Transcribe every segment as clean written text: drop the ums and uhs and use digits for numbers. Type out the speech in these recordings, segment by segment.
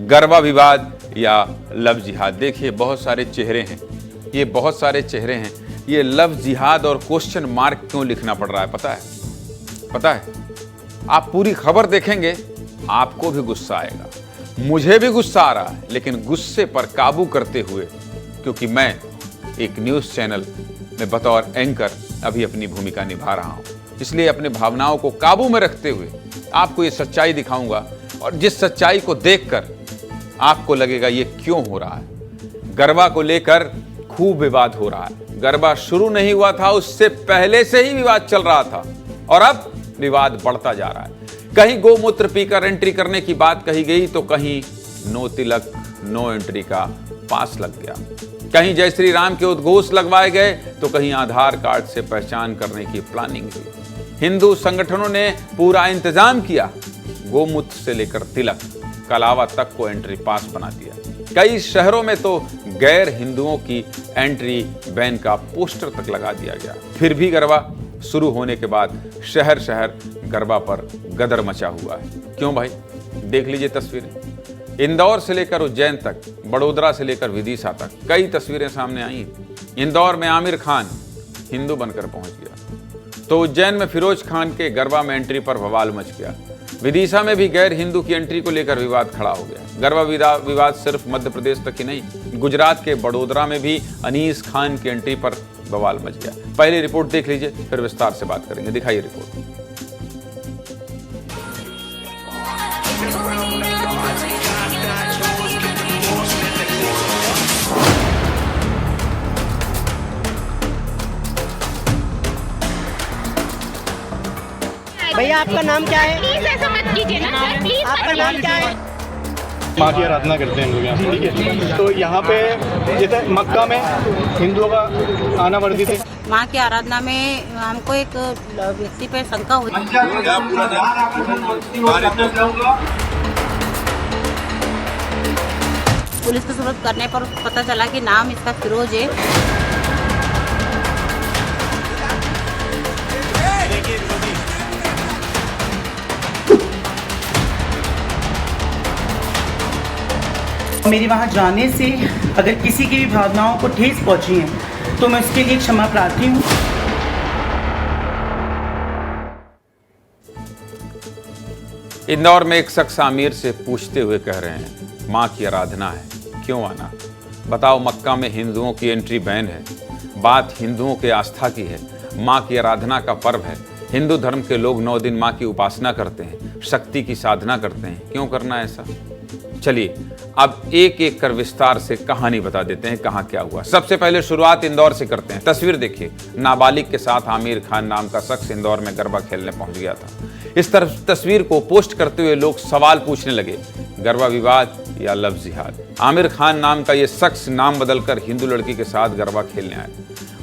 गरबा विवाद या लव जिहाद। देखिए बहुत सारे चेहरे हैं, ये बहुत सारे चेहरे हैं। ये लव जिहाद और क्वेश्चन मार्क क्यों लिखना पड़ रहा है पता है? आप पूरी खबर देखेंगे आपको भी गुस्सा आएगा, मुझे भी गुस्सा आ रहा है, लेकिन गुस्से पर काबू करते हुए, क्योंकि मैं एक न्यूज़ चैनल में बतौर एंकर अभी अपनी भूमिका निभा रहा हूं, इसलिए अपने भावनाओं को काबू में रखते हुए आपको ये सच्चाई दिखाऊंगा। और जिस सच्चाई को देखकर आपको लगेगा ये क्यों हो रहा है। गरबा को लेकर खूब विवाद हो रहा है। गरबा शुरू नहीं हुआ था, उससे पहले से ही विवाद चल रहा था और अब विवाद बढ़ता जा रहा है। कहीं गोमूत्र पीकर एंट्री करने की बात कही गई तो कहीं नो तिलक नो एंट्री का पास लग गया। कहीं जय श्री राम के उद्घोष लगवाए गए तो कहीं आधार कार्ड से पहचान करने की प्लानिंग हुई। हिंदू संगठनों ने पूरा इंतजाम किया, गोमूत्र से लेकर तिलक कलावा तक को एंट्री पास बना दिया। कई शहरों में तो गैर हिंदुओं की एंट्री बैन का पोस्टर तक लगा दिया गया। फिर भी गरबा शुरू होने के बाद शहर शहर गरबा पर गदर मचा हुआ है। क्यों भाई? देख लीजिए तस्वीरें। इंदौर से लेकर उज्जैन तक, बड़ोदरा से लेकर विदिशा तक कई तस्वीरें सामने आई। इंदौर में आमिर खान हिंदू बनकर पहुंच गया तो उज्जैन में फिरोज खान के गरबा में एंट्री पर बवाल मच गया। विदिशा में भी गैर हिंदू की एंट्री को लेकर विवाद खड़ा हो गया। गरबा विवाद सिर्फ मध्य प्रदेश तक ही नहीं, गुजरात के बड़ोदरा में भी अनीस खान की एंट्री पर बवाल मच गया। पहले रिपोर्ट देख लीजिए, फिर विस्तार से बात करेंगे। दिखाइए रिपोर्ट। भैया आपका नाम क्या है? प्लीज ऐसा मत कीजिए ना सर, प्लीज। आपका नाम क्या है? माँ की आराधना करते हैं हम लोग यहाँ पे, ठीक है। तो यहाँ पे जैसे मक्का में हिंदुओं का आना वर्जित है। माँ की आराधना में हमको एक व्यक्ति पे शंका हुई। पुलिस को सूरत करने पर पता चला कि नाम इसका फिरोज है। मेरी वहाँ जाने से अगर किसी की भी भावनाओं को ठेस पहुँची है तो मैं उसके लिए क्षमा प्रार्थी हूँ। इंदौर में एक शख्स आमिर से पूछते हुए कह रहे हैं, माँ की आराधना है, क्यों आना? बताओ, मक्का में हिंदुओं की एंट्री बैन है। बात हिंदुओं के आस्था की है, माँ की आराधना का पर्व है। हिंदू धर्म के लोग 9 दिन माँ की उपासना करते हैं, शक्ति की साधना करते हैं। क्यों करना ऐसा? चलिए अब एक एक कर विस्तार से कहानी बता देते हैं, कहाँ क्या हुआ। सबसे पहले शुरुआत इंदौर से करते हैं। तस्वीर देखिए, नाबालिग के साथ आमिर खान नाम का शख्स इंदौर में गरबा खेलने पहुंच गया था। इस तस्वीर को पोस्ट करते हुए लोग सवाल पूछने लगे, गरबा विवाद या लव जिहाद? आमिर खान नाम का यह शख्स नाम बदलकर हिंदू लड़की के साथ गरबा खेलने आया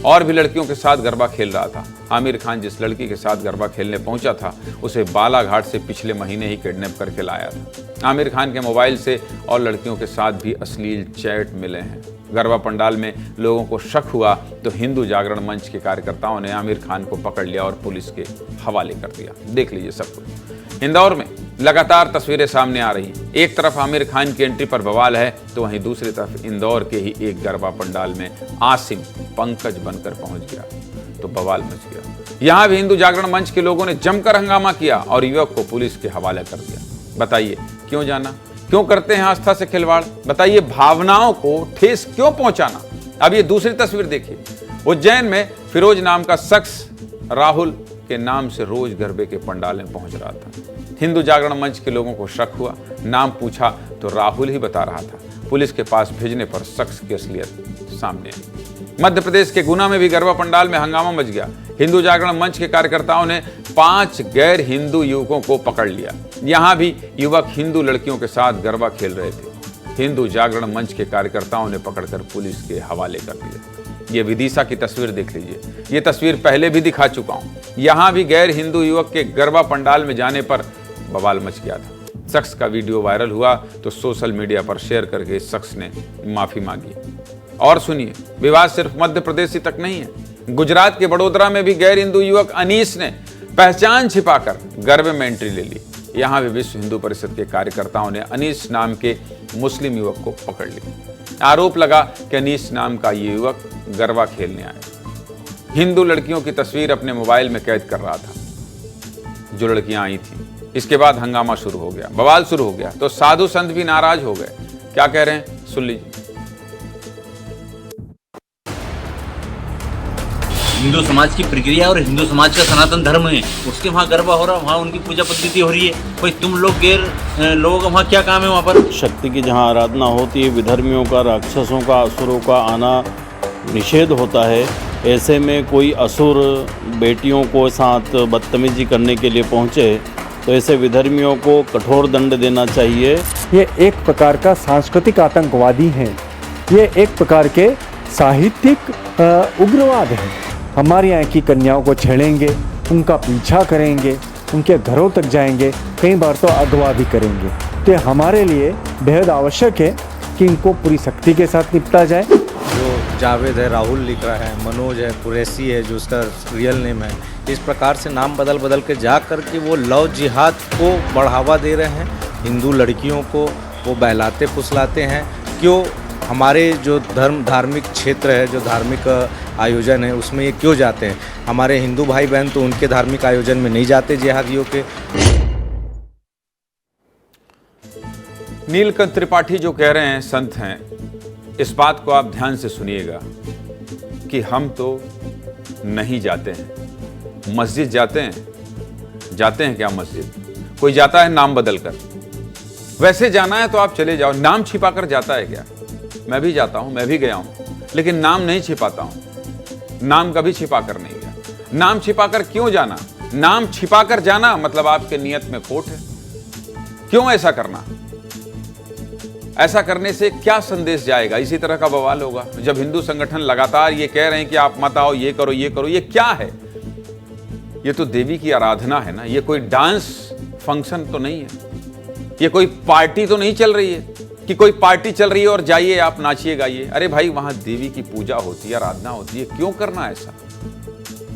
और भी लड़कियों के साथ गरबा खेल रहा था। आमिर खान जिस लड़की के साथ गरबा खेलने पहुंचा था उसे बालाघाट से पिछले महीने ही किडनैप करके लाया था। आमिर खान के मोबाइल से और लड़कियों के साथ भी अश्लील चैट मिले हैं। गरबा पंडाल में लोगों को शक हुआ तो हिंदू जागरण मंच के कार्यकर्ताओं ने आमिर खान को पकड़ लिया और पुलिस के हवाले कर दिया। देख लीजिए सब कुछ। इंदौर में लगातार तस्वीरें सामने आ रही। एक तरफ आमिर खान की एंट्री पर बवाल है तो वहीं दूसरी तरफ इंदौर के ही एक गरबा पंडाल में आसिम पंकज बनकर पहुंच गया तो बवाल मच गया। यहां भी हिंदू जागरण मंच के लोगों ने जमकर हंगामा किया और युवक को पुलिस के हवाले कर दिया। बताइए क्यों जाना? क्यों करते हैं आस्था से खिलवाड़? बताइए भावनाओं को ठेस क्यों पहुंचाना? अब ये दूसरी तस्वीर देखिए। उज्जैन में फिरोज नाम का शख्स राहुल के नाम से रोज गरबे के पंडाल में पहुंच रहा था। हिंदू जागरण मंच के लोगों को शक हुआ, नाम पूछा तो राहुल ही बता रहा था। पुलिस के पास भेजने पर शख्स की असलियत सामने आई। मध्य प्रदेश के गुना में भी गरबा पंडाल में हंगामा मच गया। हिंदू जागरण मंच के कार्यकर्ताओं ने 5 गैर हिंदू युवकों को पकड़ लिया। यहां भी युवक हिंदू लड़कियों के साथ गरबा खेल रहे थे। हिंदू जागरण मंच के कार्यकर्ताओं ने पकड़कर पुलिस के हवाले कर दिया। ये विदिशा की तस्वीर देख लीजिए। ये तस्वीर पहले भी दिखा चुका हूं। यहां भी गैर हिंदू युवक के गरबा पंडाल में जाने पर बवाल मच गया था। शख्स का वीडियो वायरल हुआ तो सोशल मीडिया पर शेयर करके इस शख्स ने माफी मांगी। और सुनिए, विवाद सिर्फ मध्य प्रदेश ही तक नहीं है। गुजरात के बड़ोदरा में भी गैर हिंदू युवक अनीस ने पहचान छिपाकर गरबे में एंट्री ले ली। यहाँ भी विश्व हिंदू परिषद के कार्यकर्ताओं ने अनीस नाम के मुस्लिम युवक को पकड़ लिया। आरोप लगा कि अनीस नाम का ये युवक गरबा खेलने आया, हिंदू लड़कियों की तस्वीर अपने मोबाइल में कैद कर रहा था जो लड़कियां आई थीं। इसके बाद हंगामा शुरू हो गया, बवाल शुरू हो गया, तो साधु संत भी नाराज हो गए। क्या कह रहे हैं सुन लीजिए। हिंदू समाज की प्रक्रिया और हिंदू समाज का सनातन धर्म है, उसके वहाँ गरबा हो रहा है, वहाँ उनकी पूजा पद्धति हो रही है। भाई तुम लोग गैर लोगों का वहाँ क्या काम है? वहाँ पर शक्ति की जहाँ आराधना होती है, विधर्मियों का, राक्षसों का, असुरों का आना निषेध होता है। ऐसे में कोई असुर बेटियों को साथ बदतमीजी करने के लिए पहुँचे तो ऐसे विधर्मियों को कठोर दंड देना चाहिए। ये एक प्रकार का सांस्कृतिक आतंकवादी हैं, ये एक प्रकार के साहित्यिक उग्रवाद हैं। हमारे यहाँ की कन्याओं को छेड़ेंगे, उनका पीछा करेंगे, उनके घरों तक जाएंगे, कई बार तो अगवा भी करेंगे। तो हमारे लिए बेहद आवश्यक है कि इनको पूरी सख्ती के साथ निपटा जाए। जो जावेद है, राहुल लिख रहा है, मनोज है, कुरैशी है जो उसका रियल नेम है, इस प्रकार से नाम बदल बदल के जा कर के वो लव जिहाद को बढ़ावा दे रहे हैं। हिंदू लड़कियों को वो बहलाते फुसलाते हैं। क्यों हमारे जो धार्मिक क्षेत्र है, जो धार्मिक आयोजन है, उसमें ये क्यों जाते हैं? हमारे हिंदू भाई बहन तो उनके धार्मिक आयोजन में नहीं जाते जिहादियों के। नीलकंठ त्रिपाठी जो कह रहे हैं संत हैं, इस बात को आप ध्यान से सुनिएगा कि हम तो नहीं जाते हैं। मस्जिद जाते हैं क्या मस्जिद? कोई जाता है नाम बदल कर? वैसे जाना है तो आप चले जाओ, नाम छिपा कर जाता है क्या? मैं भी जाता हूं, मैं भी गया हूं, लेकिन नाम नहीं छिपाता हूं। नाम कभी छिपा कर नहीं गया। नाम छिपा कर क्यों जाना? नाम छिपा कर जाना मतलब आपके नियत में खोट है। क्यों ऐसा करना? ऐसा करने से क्या संदेश जाएगा? इसी तरह का बवाल होगा जब हिंदू संगठन लगातार ये कह रहे हैं कि आप मत आओ, ये करो, ये करो। ये क्या है? ये तो देवी की आराधना है ना। ये कोई डांस फंक्शन तो नहीं है, ये कोई पार्टी तो नहीं चल रही है कि कोई पार्टी चल रही है और जाइए आप नाचिए गाइए। अरे भाई, वहां देवी की पूजा होती है, आराधना होती है, क्यों करना ऐसा?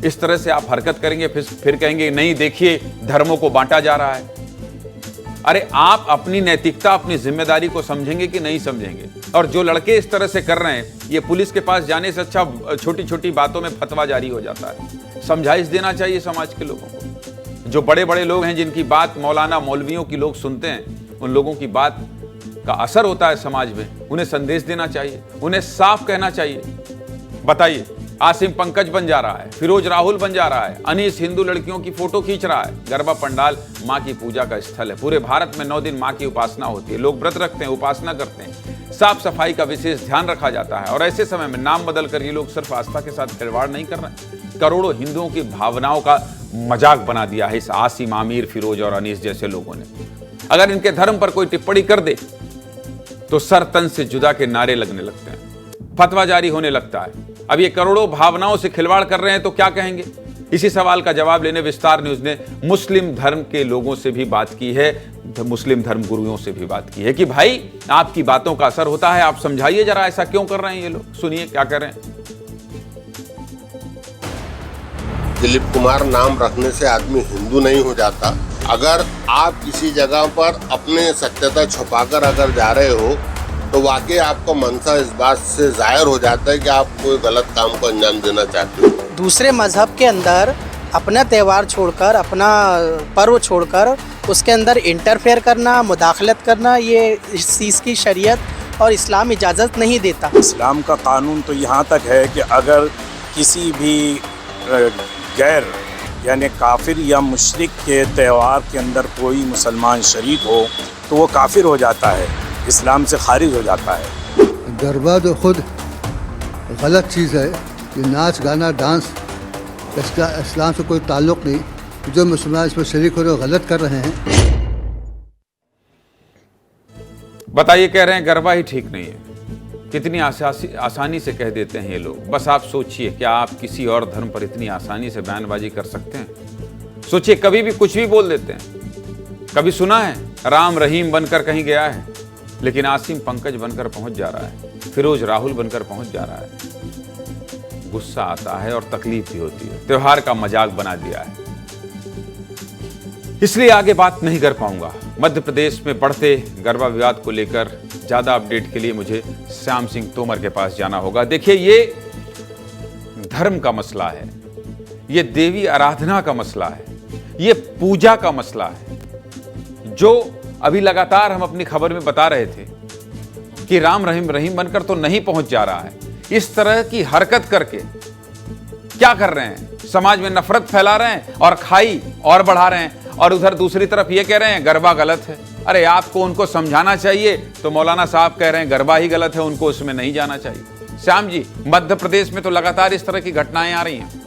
इस तरह से आप हरकत करेंगे फिर कहेंगे नहीं देखिए धर्मों को बांटा जा रहा है। अरे आप अपनी नैतिकता, अपनी जिम्मेदारी को समझेंगे कि नहीं समझेंगे? और जो लड़के इस तरह से कर रहे हैं, ये पुलिस के पास जाने से अच्छा छोटी छोटी बातों में फतवा जारी हो जाता है। समझाइश देना चाहिए समाज के लोगों को। जो बड़े बड़े लोग हैं जिनकी बात मौलाना मौलवियों की लोग सुनते हैं, उन लोगों की बात का असर होता है समाज में। उन्हें संदेश देना चाहिए, उन्हें साफ कहना चाहिए। बताइए, आसिम पंकज बन जा रहा है, फिरोज राहुल बन जा रहा है, अनीस हिंदू लड़कियों की फोटो खींच रहा है। गरबा पंडाल माँ की पूजा का स्थल है। पूरे भारत में 9 दिन माँ की उपासना होती है। लोग व्रत रखते हैं, उपासना करते हैं, साफ सफाई का विशेष ध्यान रखा जाता है। और ऐसे समय में नाम बदल कर ये लोग सिर्फ आस्था के साथ खिलवाड़ नहीं कर रहे, करोड़ों हिंदुओं की भावनाओं का मजाक बना दिया है इस आसिम, आमिर, फिरोज और अनीस जैसे लोगों ने। अगर इनके धर्म पर कोई टिप्पणी कर दे तो सर तन से जुदा के नारे लगने लगते हैं, फतवा जारी होने लगता है। अब ये करोड़ों भावनाओं से खिलवाड़ कर रहे हैं तो क्या कहेंगे? इसी सवाल का जवाब लेने विस्तार न्यूज ने मुस्लिम धर्म के लोगों से भी बात की है, मुस्लिम धर्म गुरुओं से भी बात की है कि भाई आपकी बातों का असर होता है, आप समझाइए जरा ऐसा क्यों कर रहे हैं ये लोग। सुनिए क्या कर रहे हैं। दिलीप कुमार नाम रखने से आदमी हिंदू नहीं हो जाता। अगर आप किसी जगह पर अपने सत्यता छुपाकर अगर जा रहे हो तो वाकई आपका मनसा इस बात से जाहिर हो जाता है कि आप कोई गलत काम को अंजाम देना चाहते हो। दूसरे मजहब के अंदर अपना त्यौहार छोड़कर, अपना पर्व छोड़कर उसके अंदर इंटरफेयर करना, मुदाखलत करना, ये इस चीज़ की शरीयत और इस्लाम इजाज़त नहीं देता। इस्लाम का कानून तो यहाँ तक है कि अगर किसी भी गैर यानी काफिर या मुशरिक के त्यौहार के अंदर कोई मुसलमान शरीक हो तो वो काफिर हो जाता है, इस्लाम से खारिज हो जाता है। गरबा तो खुद गलत चीज़ है। ये नाच गाना डांस इसका इस्लाम से कोई ताल्लुक़ नहीं। जो मुसलमान इसमें शरीक हो रहे गलत कर रहे हैं। बताइए, कह रहे हैं गरबा ही ठीक नहीं है। कितनी आसानी से कह देते हैं ये लोग। बस आप सोचिए, क्या आप किसी और धर्म पर इतनी आसानी से बयानबाजी कर सकते हैं? सोचिए, कभी भी कुछ भी बोल देते हैं। कभी सुना है राम रहीम बनकर कहीं गया है, लेकिन आसिम पंकज बनकर पहुंच जा रहा है, फिरोज राहुल बनकर पहुंच जा रहा है। गुस्सा आता है और तकलीफ भी होती है। त्योहार का मजाक बना दिया है। इसलिए आगे बात नहीं कर पाऊंगा। मध्य प्रदेश में बढ़ते गरबा विवाद को लेकर ज्यादा अपडेट के लिए मुझे श्याम सिंह तोमर के पास जाना होगा। देखिए, ये धर्म का मसला है, ये देवी आराधना का मसला है, ये पूजा का मसला है, जो अभी लगातार हम अपनी खबर में बता रहे थे कि राम रहीम रहीम बनकर तो नहीं पहुंच जा रहा है। इस तरह की हरकत करके क्या कर रहे हैं? समाज में नफरत फैला रहे हैं और खाई और बढ़ा रहे हैं, और उधर दूसरी तरफ ये कह रहे हैं गरबा गलत है। अरे आपको उनको समझाना चाहिए, तो मौलाना साहब कह रहे हैं गरबा ही गलत है, उनको उसमें नहीं जाना चाहिए। श्याम जी, मध्य प्रदेश में तो लगातार इस तरह की घटनाएं आ रही हैं।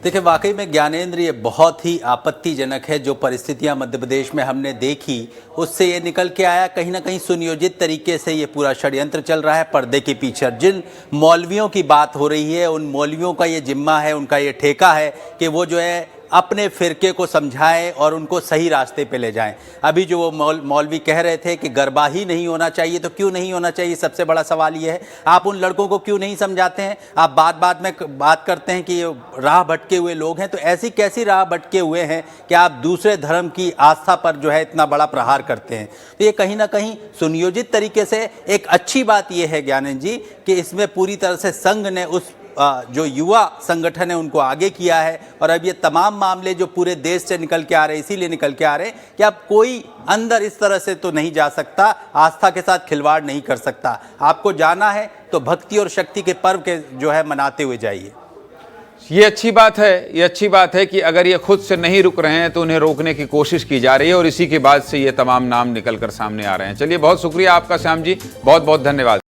देखिए, वाकई में ज्ञानेंद्र, ये बहुत ही आपत्तिजनक है जो परिस्थितियां मध्य प्रदेश में हमने देखी, उससे ये निकल के आया कहीं ना कहीं सुनियोजित तरीके से ये पूरा षड्यंत्र चल रहा है पर्दे के पीछे। जिन मौलवियों की बात हो रही है, उन मौलवियों का ये जिम्मा है, उनका ये ठेका है कि वो जो है अपने फ़िरके को समझाएं और उनको सही रास्ते पे ले जाएं। अभी जो वो मौलवी कह रहे थे कि गरबा ही नहीं होना चाहिए, तो क्यों नहीं होना चाहिए? सबसे बड़ा सवाल ये है, आप उन लड़कों को क्यों नहीं समझाते हैं? आप बात में बात करते हैं कि राह भटके हुए लोग हैं, तो ऐसी कैसी राह भटके हुए हैं कि आप दूसरे धर्म की आस्था पर जो है इतना बड़ा प्रहार करते हैं? तो ये कहीं ना कहीं सुनियोजित तरीके से एक अच्छी बात ये है ज्ञानेंद्र जी कि इसमें पूरी तरह से संघ ने उस जो युवा संगठन है उनको आगे किया है, और अब ये तमाम मामले जो पूरे देश से निकल के आ रहे हैं, इसीलिए निकल के आ रहे हैं कि अब कोई अंदर इस तरह से तो नहीं जा सकता, आस्था के साथ खिलवाड़ नहीं कर सकता। आपको जाना है तो भक्ति और शक्ति के पर्व के जो है मनाते हुए जाइए। ये अच्छी बात है, ये अच्छी बात है कि अगर ये खुद से नहीं रुक रहे हैं तो उन्हें रोकने की कोशिश की जा रही है, और इसी के बाद से ये तमाम नाम निकल कर सामने आ रहे हैं। चलिए, बहुत शुक्रिया आपका श्याम जी, बहुत बहुत धन्यवाद।